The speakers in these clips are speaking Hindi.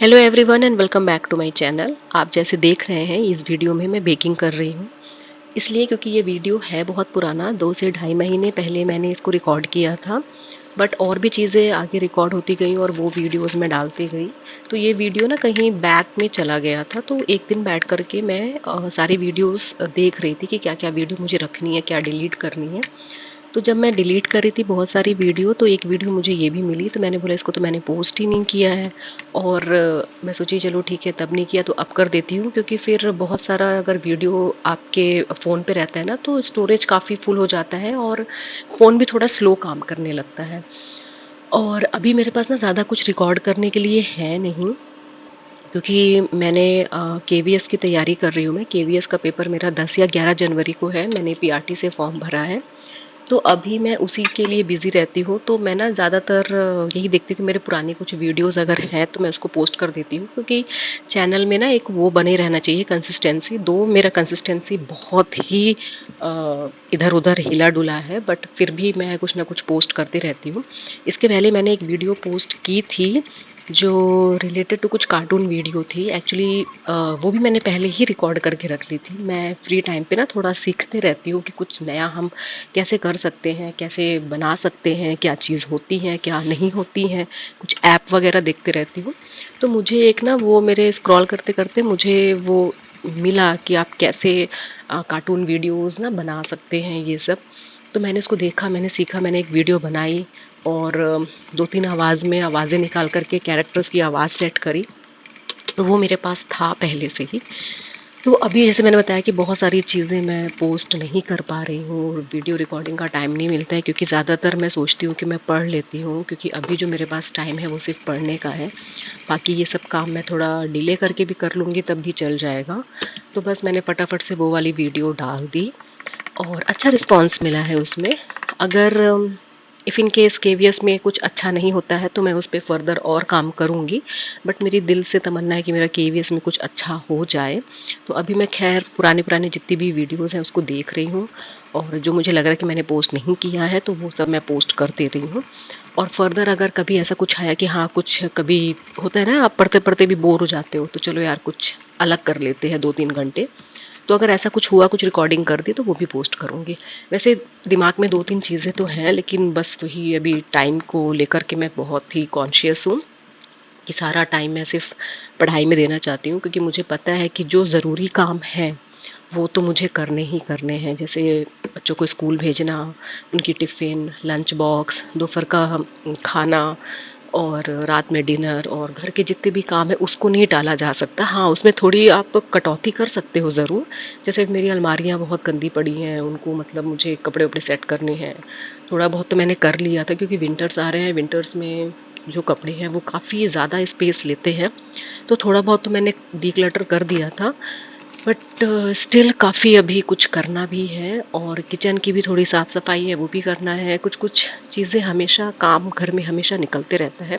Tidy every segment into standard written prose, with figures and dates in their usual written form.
Hello everyone and welcome back to my channel. आप जैसे देख रहे हैं इस वीडियो में मैं बेकिंग कर रही हूँ। इसलिए क्योंकि ये वीडियो है बहुत पुराना, 2 से ढाई महीने पहले मैंने इसको रिकॉर्ड किया था। बट और भी चीज़ें आगे रिकॉर्ड होती गई और वो वीडियोस में डालती गई। तो ये वीडियो ना कहीं बैक में चला गया था। तो एक दिन बैठ करके मैं सारी वीडियोस देख रही थी कि क्या क्या वीडियो मुझे रखनी है, क्या डिलीट करनी है। तो जब मैं डिलीट कर रही थी बहुत सारी वीडियो, तो एक वीडियो मुझे ये भी मिली। तो मैंने बोला इसको तो मैंने पोस्ट ही नहीं किया है। और मैं सोची चलो ठीक है, तब नहीं किया तो अब कर देती हूँ, क्योंकि फिर बहुत सारा अगर वीडियो आपके फ़ोन पे रहता है ना तो स्टोरेज काफ़ी फुल हो जाता है और फ़ोन भी थोड़ा स्लो काम करने लगता है। और अभी मेरे पास ना ज़्यादा कुछ रिकॉर्ड करने के लिए है नहीं, क्योंकि मैंने केवीएस की तैयारी कर रही हूँ। मैं केवीएस का पेपर मेरा 10 या 11 जनवरी को है। मैंने पीआरटी से फॉर्म भरा है। तो अभी मैं उसी के लिए बिज़ी रहती हूँ। तो मैं ना ज़्यादातर यही देखती हूँ कि मेरे पुरानी कुछ वीडियोज़ अगर हैं तो मैं उसको पोस्ट कर देती हूँ, क्योंकि चैनल में ना एक वो बने रहना चाहिए कंसिस्टेंसी। दो मेरा कंसिस्टेंसी बहुत ही इधर उधर हिला डुला है, बट फिर भी मैं कुछ ना कुछ पोस्ट करती रहती हूँ। इसके पहले मैंने एक वीडियो पोस्ट की थी जो रिलेटेड टू कुछ कार्टून वीडियो थी एक्चुअली। वो भी मैंने पहले ही रिकॉर्ड करके रख ली थी। मैं फ्री टाइम पे ना थोड़ा सीखते रहती हूँ कि कुछ नया हम कैसे कर सकते हैं, कैसे बना सकते हैं, क्या चीज़ होती है क्या नहीं होती है। कुछ ऐप वगैरह देखते रहती हूँ। तो मुझे एक ना वो मेरे स्क्रॉल करते करते मुझे वो मिला कि आप कैसे कार्टून वीडियोस ना बना सकते हैं ये सब। तो मैंने उसको देखा, मैंने सीखा, मैंने एक वीडियो बनाई और 2-3 आवाज़ में आवाज़ें निकाल करके कैरेक्टर्स की आवाज़ सेट करी। तो वो मेरे पास था पहले से ही। तो अभी जैसे मैंने बताया कि बहुत सारी चीज़ें मैं पोस्ट नहीं कर पा रही हूँ, वीडियो रिकॉर्डिंग का टाइम नहीं मिलता है, क्योंकि ज़्यादातर मैं सोचती हूँ कि मैं पढ़ लेती हूँ, क्योंकि अभी जो मेरे पास टाइम है वो सिर्फ पढ़ने का है। बाकी ये सब काम मैं थोड़ा डिले करके भी कर लूँगी तब भी चल जाएगा। तो बस मैंने फटाफट से वो वाली वीडियो डाल दी और अच्छा रिस्पॉन्स मिला है उसमें। अगर इफ़ इन केस केवीएस में कुछ अच्छा नहीं होता है तो मैं उस पे फर्दर और काम करूँगी। बट मेरी दिल से तमन्ना है कि मेरा केवीएस में कुछ अच्छा हो जाए। तो अभी मैं खैर पुराने पुराने जितनी भी वीडियोज़ हैं उसको देख रही हूँ, और जो मुझे लग रहा है कि मैंने पोस्ट नहीं किया है तो वो सब मैं पोस्ट कर दे रही हूँ। और फर्दर अगर कभी ऐसा कुछ आया कि हाँ, कुछ कभी होता है ना, आप पढ़ते पढ़ते भी बोर हो जाते हो, तो चलो यार कुछ अलग कर लेते हैं 2-3 घंटे। तो अगर ऐसा कुछ हुआ, कुछ रिकॉर्डिंग कर दी, तो वो भी पोस्ट करूँगी। वैसे दिमाग में 2-3 चीज़ें तो हैं, लेकिन बस वही अभी टाइम को लेकर के मैं बहुत ही कॉन्शियस हूँ कि सारा टाइम मैं सिर्फ पढ़ाई में देना चाहती हूँ, क्योंकि मुझे पता है कि जो ज़रूरी काम है वो तो मुझे करने ही करने हैं। जैसे बच्चों को स्कूल भेजना, उनकी टिफ़िन, लंच बॉक्स, दोपहर का खाना और रात में डिनर और घर के जितने भी काम है उसको नहीं टाला जा सकता। हाँ, उसमें थोड़ी आप कटौती कर सकते हो ज़रूर। जैसे मेरी अलमारियाँ बहुत गंदी पड़ी हैं, उनको मतलब मुझे कपड़े वपड़े सेट करने हैं। थोड़ा बहुत तो मैंने कर लिया था, क्योंकि विंटर्स आ रहे हैं। विंटर्स में जो कपड़े हैं वो काफ़ी ज़्यादा स्पेस लेते हैं। तो थोड़ा बहुत तो मैंने डिक्लटर कर दिया था। बट स्टिल काफ़ी अभी कुछ करना भी है, और किचन की भी थोड़ी साफ़ सफाई है वो भी करना है। कुछ कुछ चीज़ें हमेशा, काम घर में हमेशा निकलते रहता है।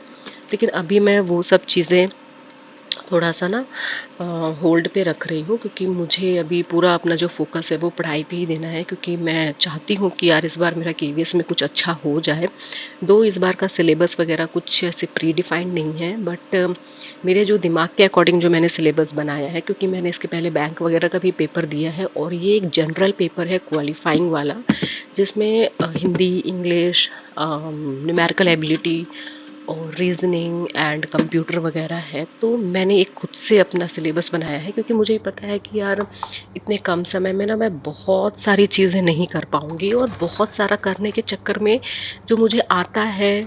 लेकिन अभी मैं वो सब चीज़ें थोड़ा सा ना होल्ड पे रख रही हूँ, क्योंकि मुझे अभी पूरा अपना जो फोकस है वो पढ़ाई पे ही देना है। क्योंकि मैं चाहती हूँ कि यार इस बार मेरा केवीएस में कुछ अच्छा हो जाए। दो इस बार का सिलेबस वगैरह कुछ ऐसे प्री डिफाइंड नहीं है, बट मेरे जो दिमाग के अकॉर्डिंग जो मैंने सिलेबस बनाया है, क्योंकि मैंने इसके पहले बैंक वगैरह का भी पेपर दिया है और ये एक जनरल पेपर है क्वालिफाइंग वाला, जिसमें हिंदी, इंग्लिश, न्यूमेरिकल एबिलिटी और रीजनिंग एंड कंप्यूटर वगैरह है। तो मैंने एक खुद से अपना सिलेबस बनाया है, क्योंकि मुझे पता है कि यार इतने कम समय में ना मैं बहुत सारी चीज़ें नहीं कर पाऊँगी, और बहुत सारा करने के चक्कर में जो मुझे आता है,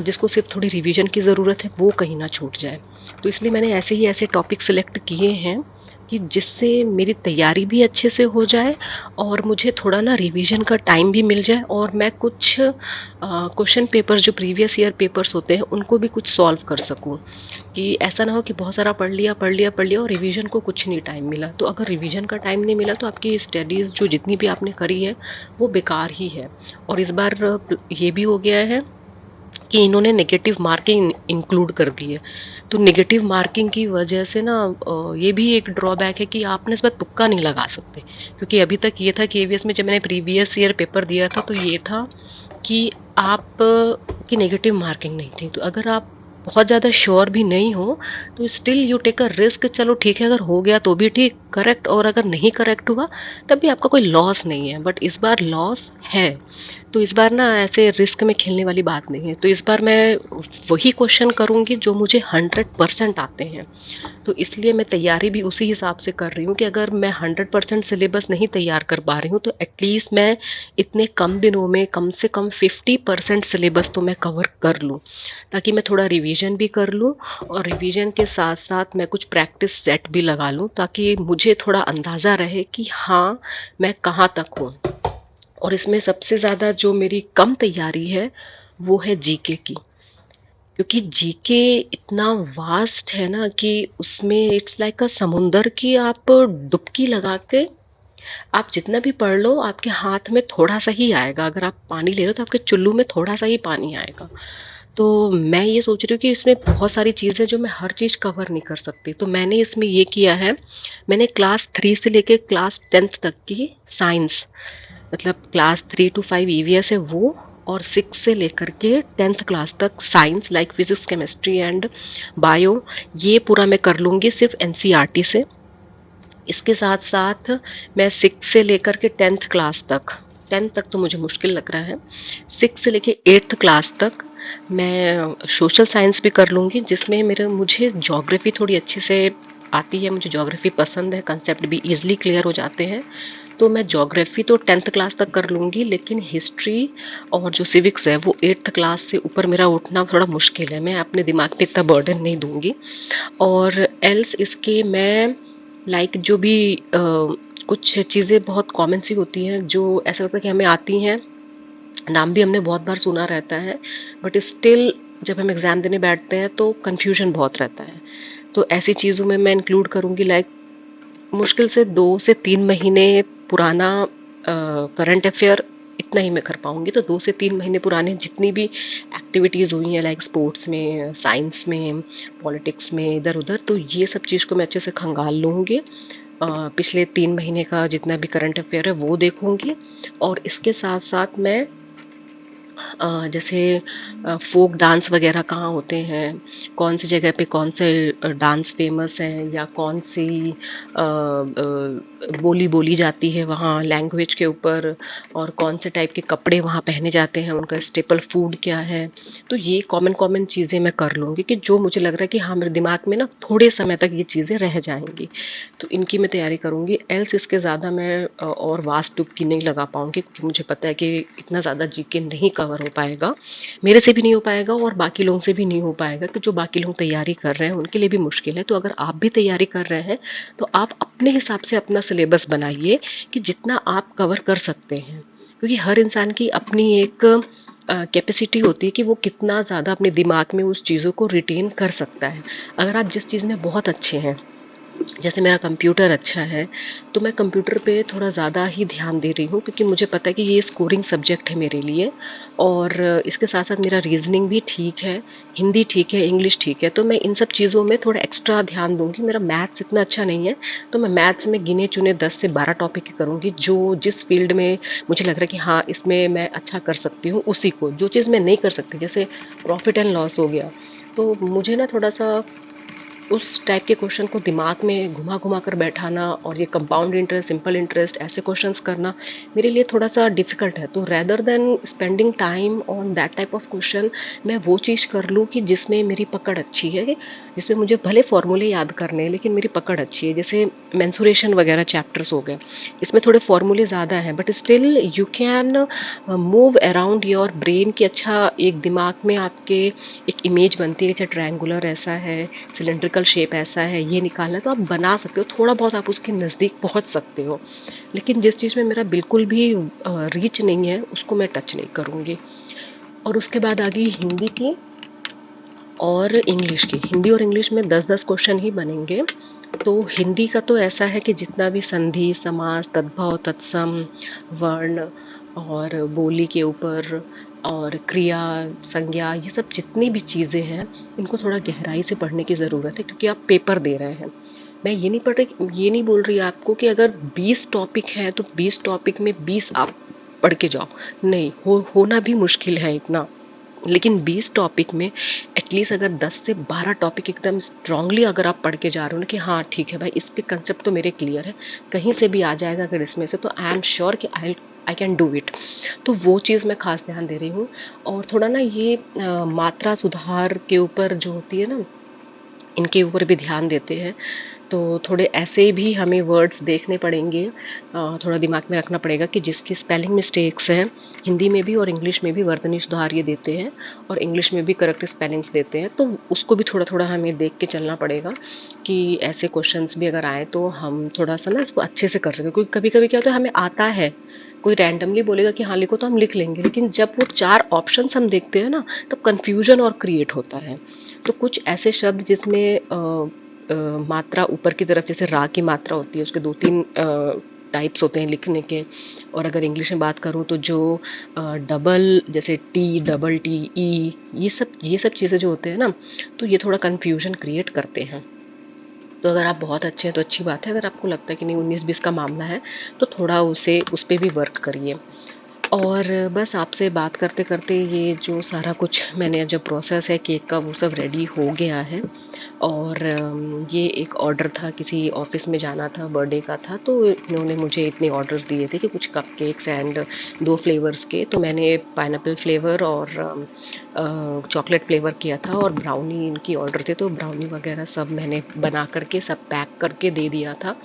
जिसको सिर्फ थोड़ी रिवीजन की ज़रूरत है, वो कहीं ना छूट जाए। तो इसलिए मैंने ऐसे ही ऐसे टॉपिक सिलेक्ट किए हैं कि जिससे मेरी तैयारी भी अच्छे से हो जाए और मुझे थोड़ा ना रिवीजन का टाइम भी मिल जाए, और मैं कुछ क्वेश्चन पेपर जो प्रीवियस ईयर पेपर्स होते हैं उनको भी कुछ सॉल्व कर सकूं। कि ऐसा ना हो कि बहुत सारा पढ़ लिया पढ़ लिया पढ़ लिया और रिवीजन को कुछ नहीं टाइम मिला। तो अगर रिवीजन का टाइम नहीं मिला तो आपकी स्टडीज़ जो जितनी भी आपने करी है वो बेकार ही है। और इस बार ये भी हो गया है कि इन्होंने नेगेटिव मार्किंग इंक्लूड कर दी है। तो नेगेटिव मार्किंग की वजह से ना ये भी एक ड्रॉबैक है कि आपने इस बार तुक्का नहीं लगा सकते। क्योंकि अभी तक ये था कि केवीएस में जब मैंने प्रीवियस ईयर पेपर दिया था तो ये था कि आप की नेगेटिव मार्किंग नहीं थी। तो अगर आप बहुत ज़्यादा श्योर भी नहीं हो तो still you take a risk. चलो ठीक है, अगर हो गया तो भी ठीक करेक्ट, और अगर नहीं करेक्ट हुआ तब भी आपका कोई लॉस नहीं है। बट इस बार लॉस है, तो इस बार ना ऐसे रिस्क में खेलने वाली बात नहीं है। तो इस बार मैं वही क्वेश्चन करूँगी जो मुझे 100% आते हैं। तो इसलिए मैं तैयारी भी उसी हिसाब से कर रही हूँ कि अगर मैं 100% सिलेबस नहीं तैयार कर पा रही हूँ तो एटलीस्ट मैं इतने कम दिनों में कम से कम 50% सिलेबस तो मैं कवर कर लूँ, ताकि मैं थोड़ा रिवीजन भी कर लूँ और रिवीजन के साथ साथ मैं कुछ प्रैक्टिस सेट भी लगा लूँ, ताकि मुझे थोड़ा अंदाज़ा रहे कि हाँ मैं कहाँ तक हूँ। और इसमें सबसे ज़्यादा जो मेरी कम तैयारी है वो है जीके की, क्योंकि जीके इतना वास्ट है ना कि उसमें इट्स लाइक अ समुंदर की आप डुबकी लगा के आप जितना भी पढ़ लो आपके हाथ में थोड़ा सा ही आएगा। अगर आप पानी ले रहे हो तो आपके चुल्लू में थोड़ा सा ही पानी आएगा। तो मैं ये सोच रही हूँ कि इसमें बहुत सारी चीज़ें जो मैं हर चीज़ कवर नहीं कर सकती, तो मैंने इसमें ये किया है, मैंने क्लास 3 से लेके क्लास 10th तक की साइंस, मतलब क्लास 3 to 5 ईवीएस है वो, और 6 से लेकर के 10th क्लास तक science like physics chemistry and bio, ये पूरा मैं कर लूँगी सिर्फ एनसीईआरटी से। इसके साथ साथ मैं 6 से लेकर के 10th क्लास तक, 10th तक तो मुझे मुश्किल लग रहा है, 6 से लेके 8th क्लास तक मैं सोशल साइंस भी कर लूँगी, जिसमें मेरे मुझे ज्योग्राफी थोड़ी अच्छे से आती है, मुझे ज्योग्राफी पसंद है, कंसेप्ट भी इजीली क्लियर हो जाते हैं। तो मैं ज्योग्राफी तो 10th क्लास तक कर लूँगी, लेकिन हिस्ट्री और जो सिविक्स है वो 8th क्लास से ऊपर मेरा उठना थोड़ा मुश्किल है, मैं अपने दिमाग पे इतना बर्डन नहीं दूंगी। और एल्स इसके मैं लाइक जो भी कुछ चीज़ें बहुत कॉमन सी होती हैं जो ऐसा लगता है कि हमें आती हैं, नाम भी हमने बहुत बार सुना रहता है, बट स्टिल जब हम एग्ज़ाम देने बैठते हैं तो कन्फ्यूजन बहुत रहता है। तो ऐसी चीज़ों में मैं इंक्लूड करूँगी लाइक मुश्किल से 2 से 3 महीने पुराना करंट अफेयर, इतना ही मैं कर पाऊंगी। तो 2 से 3 महीने पुराने जितनी भी एक्टिविटीज़ हुई हैं लाइक स्पोर्ट्स में, साइंस में, पॉलिटिक्स में, इधर उधर, तो ये सब चीज़ को मैं अच्छे से खंगाल लूँगी। पिछले 3 महीने का जितना भी करंट अफेयर है वो देखूंगी। और इसके साथ साथ मैं जैसे फोक डांस वगैरह कहाँ होते हैं, कौन सी जगह पे कौन से डांस फेमस है, या कौन सी बोली बोली जाती है वहाँ लैंग्वेज के ऊपर, और कौन से टाइप के कपड़े वहाँ पहने जाते हैं, उनका स्टेपल फूड क्या है। तो ये कॉमन कॉमन चीज़ें मैं कर लूँगी कि जो मुझे लग रहा है कि हाँ मेरे दिमाग में ना थोड़े समय तक ये चीज़ें रह जाएंगी, तो इनकी मैं तैयारी करूँगी। एल्स इसके ज़्यादा मैं और वास्ट डुबकी नहीं लगा पाऊँगी, क्योंकि मुझे पता है कि इतना ज़्यादा जीके नहीं कवर हो पाएगा, मेरे से भी नहीं हो पाएगा और बाकी लोगों से भी नहीं हो पाएगा, कि जो बाकी लोग तैयारी कर रहे हैं उनके लिए भी मुश्किल है। तो अगर आप भी तैयारी कर रहे हैं तो आप अपने हिसाब से अपना सिलेबस बनाइए कि जितना आप कवर कर सकते हैं, क्योंकि हर इंसान की अपनी एक कैपेसिटी होती है कि वो कितना ज़्यादा अपने दिमाग में उस चीज़ों को रिटेन कर सकता है। अगर आप जिस चीज़ में बहुत अच्छे हैं, जैसे मेरा कंप्यूटर अच्छा है, तो मैं कंप्यूटर पे थोड़ा ज़्यादा ही ध्यान दे रही हूँ, क्योंकि मुझे पता है कि ये स्कोरिंग सब्जेक्ट है मेरे लिए। और इसके साथ साथ मेरा रीजनिंग भी ठीक है, हिंदी ठीक है, इंग्लिश ठीक है, तो मैं इन सब चीज़ों में थोड़ा एक्स्ट्रा ध्यान दूंगी। मेरा मैथ्स इतना अच्छा नहीं है, तो मैं मैथ्स में गिने चुने 10 से 12 टॉपिक करूँगी, जो जिस फील्ड में मुझे लग रहा है कि हाँ इसमें मैं अच्छा कर सकती हूँ उसी को। जो चीज़ मैं नहीं कर सकती, जैसे प्रॉफिट एंड लॉस हो गया, तो मुझे ना थोड़ा सा उस टाइप के क्वेश्चन को दिमाग में घुमा घुमा कर बैठाना, और ये कंपाउंड इंटरेस्ट, सिंपल इंटरेस्ट, ऐसे क्वेश्चंस करना मेरे लिए थोड़ा सा डिफिकल्ट है। तो rather than spending time on that type of question, मैं वो चीज़ कर लूँ कि जिसमें मेरी पकड़ अच्छी है, जिसमें मुझे भले फॉर्मूले याद करने हैं लेकिन मेरी पकड़ अच्छी है। जैसे मेंसुरेशन वगैरह चैप्टर्स हो गए, इसमें थोड़े फॉर्मूले ज़्यादा हैं, but still you can move around your brain, कि अच्छा एक दिमाग में आपके एक इमेज बनती है कि अच्छा ट्रायंगुलर ऐसा है, सिलेंड्रिकल शेप ऐसा है, ये निकालना है, तो आप बना सकते हो, थोड़ा बहुत आप उसके नज़दीक पहुंच सकते हो। लेकिन जिस चीज़ में मेरा बिल्कुल भी रीच नहीं है उसको मैं टच नहीं करूँगी। और उसके बाद आ गई हिंदी की और इंग्लिश की। हिंदी और इंग्लिश में 10-10 क्वेश्चन ही बनेंगे। तो हिंदी का तो ऐसा है कि जितना भी संधि, समास, तद्भव, तत्सम, वर्ण और बोली के ऊपर और क्रिया, संज्ञा, ये सब जितनी भी चीज़ें हैं इनको थोड़ा गहराई से पढ़ने की ज़रूरत है, क्योंकि आप पेपर दे रहे हैं। मैं ये नहीं बोल रही आपको कि अगर 20 टॉपिक हैं तो 20 टॉपिक में 20 आप पढ़ के जाओ, नहीं होना भी मुश्किल है इतना। लेकिन 20 टॉपिक में एटलीस्ट अगर 10 से 12 टॉपिक एकदम स्ट्रांगली अगर आप पढ़ के जा रहे हो ना कि हाँ ठीक है भाई, इसके कंसेप्ट तो मेरे क्लियर है, कहीं से भी आ जाएगा अगर इसमें से, तो आई एम श्योर कि आई कैन डू इट। तो वो चीज़ मैं खास ध्यान दे रही हूँ। और थोड़ा ना ये मात्रा सुधार के ऊपर जो होती है ना, इनके ऊपर भी ध्यान देते हैं। तो थोड़े ऐसे भी हमें वर्ड्स देखने पड़ेंगे, थोड़ा दिमाग में रखना पड़ेगा कि जिसकी स्पेलिंग मिस्टेक्स हैं, हिंदी में भी और इंग्लिश में भी वर्तनी सुधार ये देते हैं, और इंग्लिश में भी करेक्ट स्पेलिंग्स देते हैं, तो उसको भी थोड़ा थोड़ा हमें देख के चलना पड़ेगा कि ऐसे क्वेश्चंस भी अगर आए तो हम थोड़ा सा ना इसको अच्छे से कर सकें। क्योंकि कभी कभी क्या होता है, हमें आता है, कोई रैंडमली बोलेगा कि हाँ लिखो तो हम लिख लेंगे, लेकिन जब वो 4 ऑप्शंस हम देखते हैं ना, तब कन्फ्यूजन और क्रिएट होता है। तो कुछ ऐसे शब्द जिसमें मात्रा ऊपर की तरफ, जैसे रा की मात्रा होती है, उसके 2-3 टाइप्स होते हैं लिखने के। और अगर इंग्लिश में बात करूँ तो जो डबल, जैसे टी, डबल टी, ई, ये सब चीज़ें जो होते हैं ना, तो ये थोड़ा कन्फ्यूजन क्रिएट करते हैं। तो अगर आप बहुत अच्छे हैं तो अच्छी बात है, अगर आपको लगता है कि नहीं 19-20 का मामला है, तो थोड़ा उस पर भी वर्क करिए। और बस आपसे बात करते करते ये जो सारा कुछ मैंने जब प्रोसेस है केक का वो सब रेडी हो गया है। और ये एक ऑर्डर था, किसी ऑफिस में जाना था, बर्थडे का था, तो इन्होंने मुझे इतने ऑर्डर्स दिए थे कि कुछ कप केक्स एंड 2 फ्लेवर्स के। तो मैंने पाइनएप्पल फ्लेवर और चॉकलेट फ्लेवर किया था, और ब्राउनी इनकी ऑर्डर थे, तो ब्राउनी वगैरह सब मैंने बना करके सब पैक करके दे दिया था।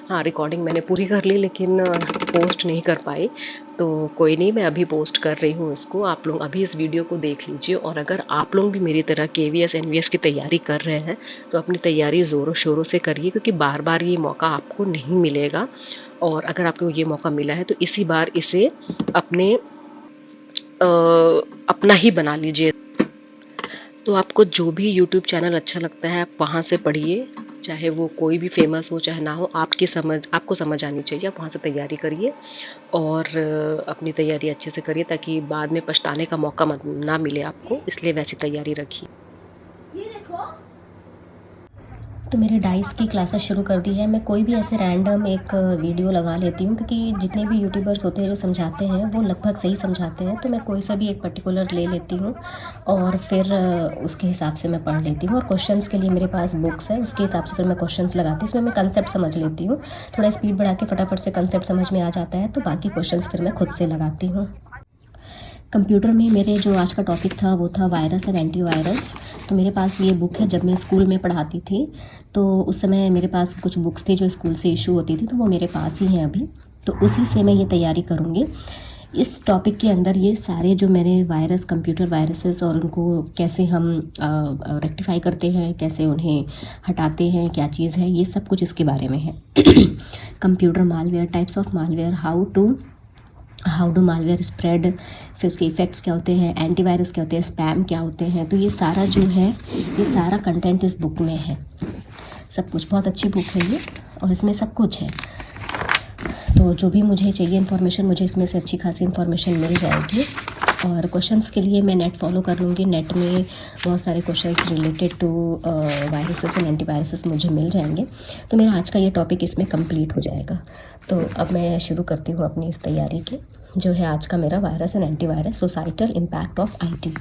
हाँ, रिकॉर्डिंग मैंने पूरी कर ली, लेकिन पोस्ट नहीं कर पाई। तो कोई नहीं, मैं अभी पोस्ट कर रही हूँ इसको, आप लोग अभी इस वीडियो को देख लीजिए। और अगर आप लोग भी मेरी तरह KVS NVS की तैयारी कर रहे हैं, तो अपनी तैयारी ज़ोरों शोरों से करिए, क्योंकि बार बार ये मौका आपको नहीं मिलेगा। और अगर आपको ये मौका मिला है तो इसी बार इसे अपना ही बना लीजिए। तो आपको जो भी यूट्यूब चैनल अच्छा लगता है आप वहाँ से पढ़िए, चाहे वो कोई भी फेमस हो चाहे ना हो, आपको समझ आनी चाहिए, आप वहाँ से तैयारी करिए। और अपनी तैयारी अच्छे से करिए, ताकि बाद में पछताने का मौका ना मिले आपको, इसलिए वैसी तैयारी रखिए। तो मेरे डाइस की क्लासेस शुरू कर दी है। मैं कोई भी ऐसे रैंडम एक वीडियो लगा लेती हूँ, क्योंकि जितने भी यूट्यूबर्स होते हैं जो समझाते हैं वो लगभग सही समझाते हैं। तो मैं कोई सा भी एक पर्टिकुलर ले लेती हूँ और फिर उसके हिसाब से मैं पढ़ लेती हूँ। और क्वेश्चंस के लिए मेरे पास बुक्स है, उसके हिसाब से फिर मैं क्वेश्चंस लगाती हूँ। इसमें मैं कंसेप्ट समझ लेती हूँ, थोड़ा स्पीड बढ़ा के फटाफट से कंसेप्ट समझ में आ जाता है, तो बाकी क्वेश्चंस फिर मैं खुद से लगाती हूँ। कंप्यूटर में मेरे जो आज का टॉपिक था वो था वायरस एंड एंटीवायरस। तो मेरे पास ये बुक है, जब मैं स्कूल में पढ़ाती थी तो उस समय मेरे पास कुछ बुक्स थी जो स्कूल से इशू होती थी, तो वो मेरे पास ही हैं अभी। तो उसी से मैं ये तैयारी करूँगी। इस टॉपिक के अंदर ये सारे जो मैंने वायरस, कंप्यूटर वायरसेस और उनको कैसे हम रेक्टिफाई करते हैं, कैसे उन्हें हटाते हैं, क्या चीज़ है, ये सब कुछ इसके बारे में है। Computer malware, types of malware, how do malware spread, फिर उसके इफ़ेक्ट्स क्या होते हैं, एंटीवायरस क्या होते हैं, स्पैम क्या होते हैं। तो ये सारा जो है, ये सारा कंटेंट इस बुक में है। सब कुछ बहुत अच्छी बुक है ये, और इसमें सब कुछ है। तो जो भी मुझे चाहिए इन्फॉर्मेशन, मुझे इसमें से अच्छी खासी इन्फॉर्मेशन मिल जाएगी। और क्वेश्चंस के लिए मैं नेट फॉलो कर लूँगी। नेट में बहुत सारे questions related to viruses and antiviruses मुझे मिल जाएंगे। तो मेरा आज का ये टॉपिक इसमें कंप्लीट हो जाएगा। तो अब मैं शुरू करती हूँ अपनी इस तैयारी की, जो है आज का मेरा virus and antivirus, societal impact of IT।